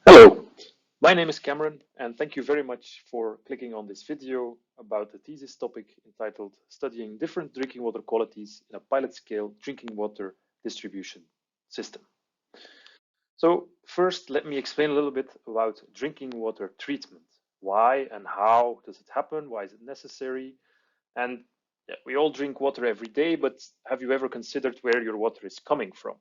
Hello, my name is Cameron, and thank you very much for clicking on this video about the thesis topic entitled Studying Different Drinking Water Qualities in a Pilot Scale Drinking Water Distribution System. So first, let me explain a little bit about drinking water treatment. Why and how does it happen? Why is it necessary? And we all drink water every day, but have you ever considered where your water is coming from?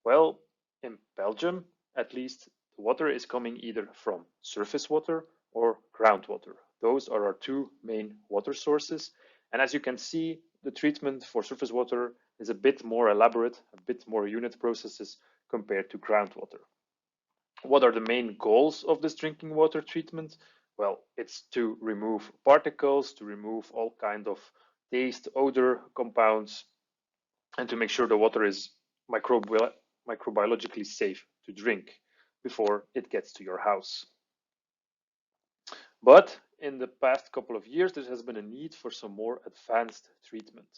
Well, in Belgium, at least, the water is coming either from surface water or groundwater. Those are our two main water sources. And as you can see, the treatment for surface water is a bit more elaborate, a bit more unit processes compared to groundwater. What are the main goals of this drinking water treatment? Well, it's to remove particles, to remove all kind of taste, odor compounds, and to make sure the water is microbiologically safe to drink before it gets to your house. But in the past couple of years, there has been a need for some more advanced treatment.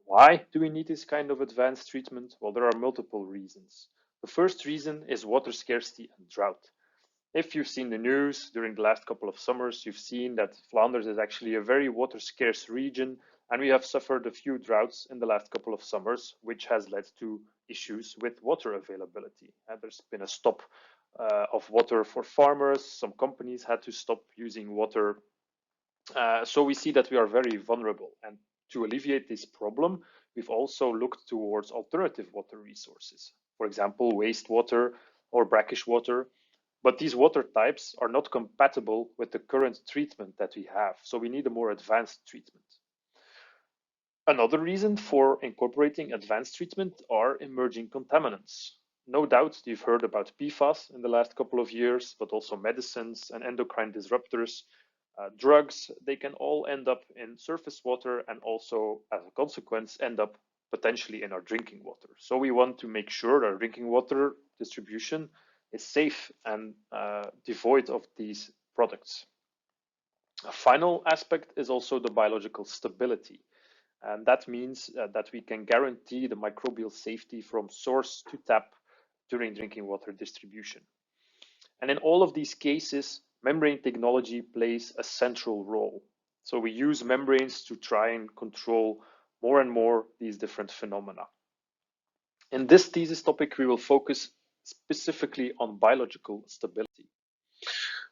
Why do we need this kind of advanced treatment? Well, there are multiple reasons. The first reason is water scarcity and drought. If you've seen the news during the last couple of summers, you've seen that Flanders is actually a very water scarce region, and we have suffered a few droughts in the last couple of summers, which has led to issues with water availability. There's been a stop of water for farmers. Some companies had to stop using water. So we see that we are very vulnerable. And to alleviate this problem, we've also looked towards alternative water resources. For example, wastewater or brackish water. But these water types are not compatible with the current treatment that we have. So we need a more advanced treatment. Another reason for incorporating advanced treatment are emerging contaminants. No doubt you've heard about PFAS in the last couple of years, but also medicines and endocrine disruptors, drugs, they can all end up in surface water and also as a consequence end up potentially in our drinking water. So we want to make sure our drinking water distribution is safe and devoid of these products. A final aspect is also the biological stability. And that means that we can guarantee the microbial safety from source to tap during drinking water distribution. And in all of these cases, membrane technology plays a central role. So we use membranes to try and control more and more these different phenomena. In this thesis topic, we will focus specifically on biological stability.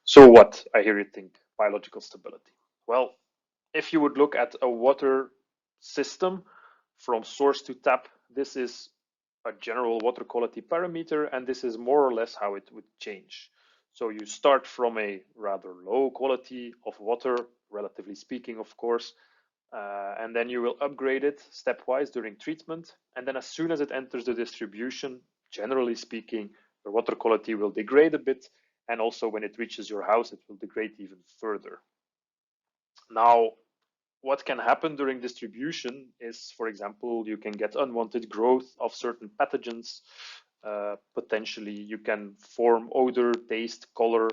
So what, I hear you think, biological stability? Well, if you would look at a water system from source to tap, this is a general water quality parameter, and this is more or less how it would change. So you start from a rather low quality of water, relatively speaking, of course, and then you will upgrade it stepwise during treatment. And then as soon as it enters the distribution, generally speaking, the water quality will degrade a bit. And also when it reaches your house, it will degrade even further. Now, what can happen during distribution is, for example, you can get unwanted growth of certain pathogens. Potentially, you can form odor, taste, color,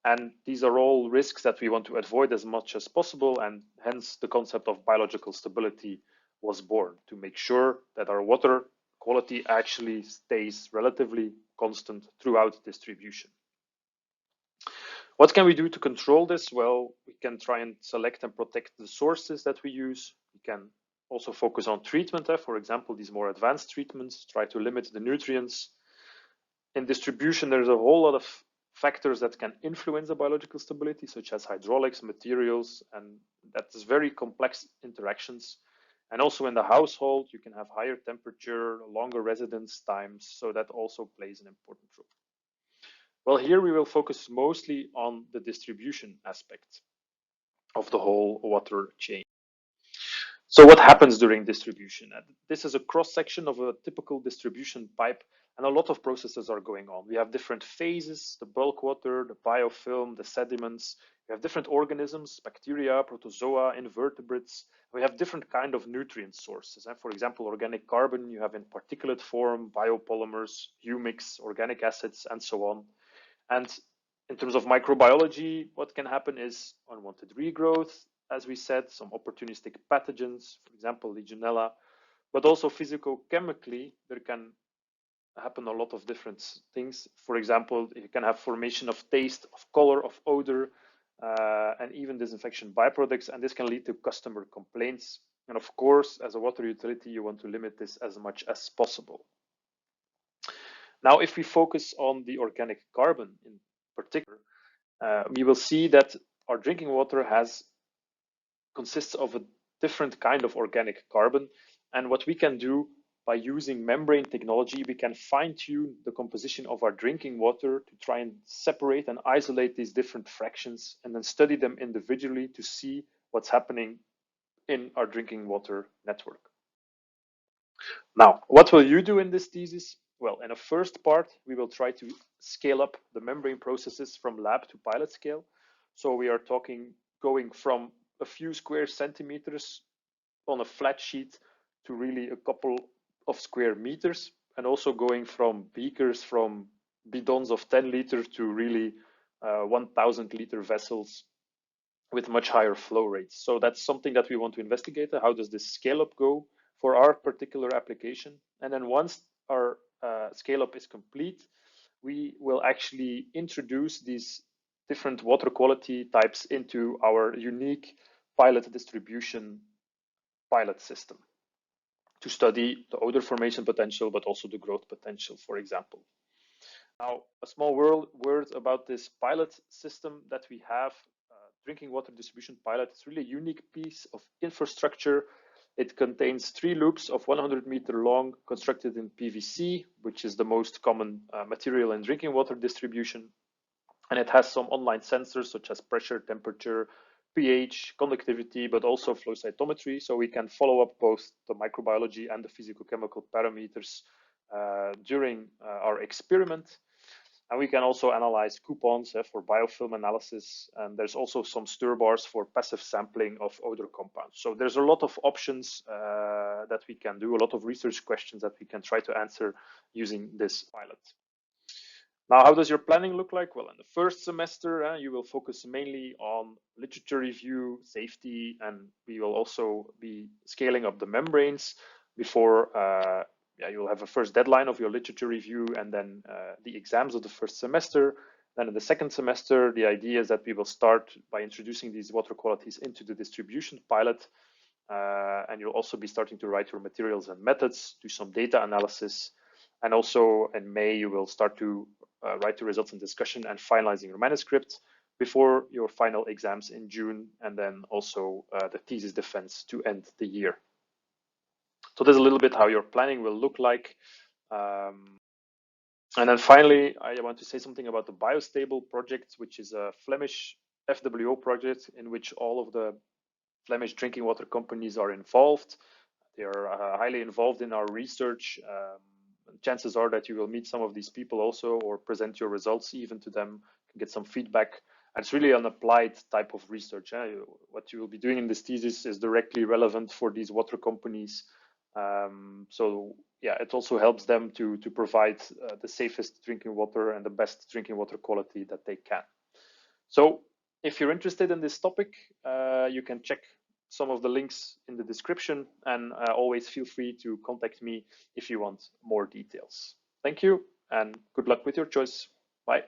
and these are all risks that we want to avoid as much as possible, and hence the concept of biological stability was born, to make sure that our water quality actually stays relatively constant throughout distribution. What can we do to control this? Well, we can try and select and protect the sources that we use. We can also focus on treatment. For example, these more advanced treatments, try to limit the nutrients. In distribution, there's a whole lot of factors that can influence the biological stability, such as hydraulics, materials, and that's very complex interactions. And also in the household, you can have higher temperature, longer residence times, so that also plays an important role. Well, here we will focus mostly on the distribution aspect of the whole water chain. So what happens during distribution? This is a cross-section of a typical distribution pipe, and a lot of processes are going on. We have different phases, the bulk water, the biofilm, the sediments. We have different organisms, bacteria, protozoa, invertebrates. We have different kind of nutrient sources. For example, organic carbon you have in particulate form, biopolymers, humics, organic acids, and so on. And in terms of microbiology, what can happen is unwanted regrowth, as we said, some opportunistic pathogens, for example, Legionella, but also physicochemically, there can happen a lot of different things. For example, you can have formation of taste, of color, of odor, and even disinfection byproducts, and this can lead to customer complaints. And of course, as a water utility, you want to limit this as much as possible. Now, if we focus on the organic carbon in particular, we will see that our drinking water consists of a different kind of organic carbon. And what we can do by using membrane technology, we can fine-tune the composition of our drinking water to try and separate and isolate these different fractions and then study them individually to see what's happening in our drinking water network. Now, what will you do in this thesis? Well, in a first part, we will try to scale up the membrane processes from lab to pilot scale. So we are going from a few square centimeters on a flat sheet to really a couple of square meters, and also going from beakers, from bidons of 10 liters to really 1,000 liter vessels with much higher flow rates. So that's something that we want to investigate. How does this scale up go for our particular application? And then once our scale up is complete, we will actually introduce these different water quality types into our unique pilot distribution pilot system to study the odor formation potential, but also the growth potential, for example. Now, a small word about this pilot system that we have. Drinking water distribution pilot is really a unique piece of infrastructure. It contains 3 loops of 100-meter long, constructed in PVC, which is the most common material in drinking water distribution. And it has some online sensors such as pressure, temperature, pH, conductivity, but also flow cytometry. So we can follow up both the microbiology and the physicochemical parameters during our experiment. And we can also analyze coupons for biofilm analysis. And there's also some stir bars for passive sampling of odor compounds. So there's a lot of options that we can do, a lot of research questions that we can try to answer using this pilot. Now, how does your planning look like? Well, in the first semester, you will focus mainly on literature review, safety, and we will also be scaling up the membranes before you will have a first deadline of your literature review and then the exams of the first semester. Then in the second semester, the idea is that we will start by introducing these water qualities into the distribution pilot. And you'll also be starting to write your materials and methods, do some data analysis. And also in May, you will start to write the results and discussion and finalizing your manuscript before your final exams in June, and then also the thesis defense to end the year. So there's a little bit how your planning will look like. And then finally, I want to say something about the Biostable project, which is a Flemish FWO project in which all of the Flemish drinking water companies are involved. They are highly involved in our research. Chances are that you will meet some of these people also, or present your results even to them, get some feedback. And it's really an applied type of research. What you will be doing in this thesis is directly relevant for these water companies. So yeah, it also helps them to provide the safest drinking water and the best drinking water quality that they can. So if you're interested in this topic, you can check some of the links in the description, and always feel free to contact me if you want more details. Thank you, and good luck with your choice. Bye.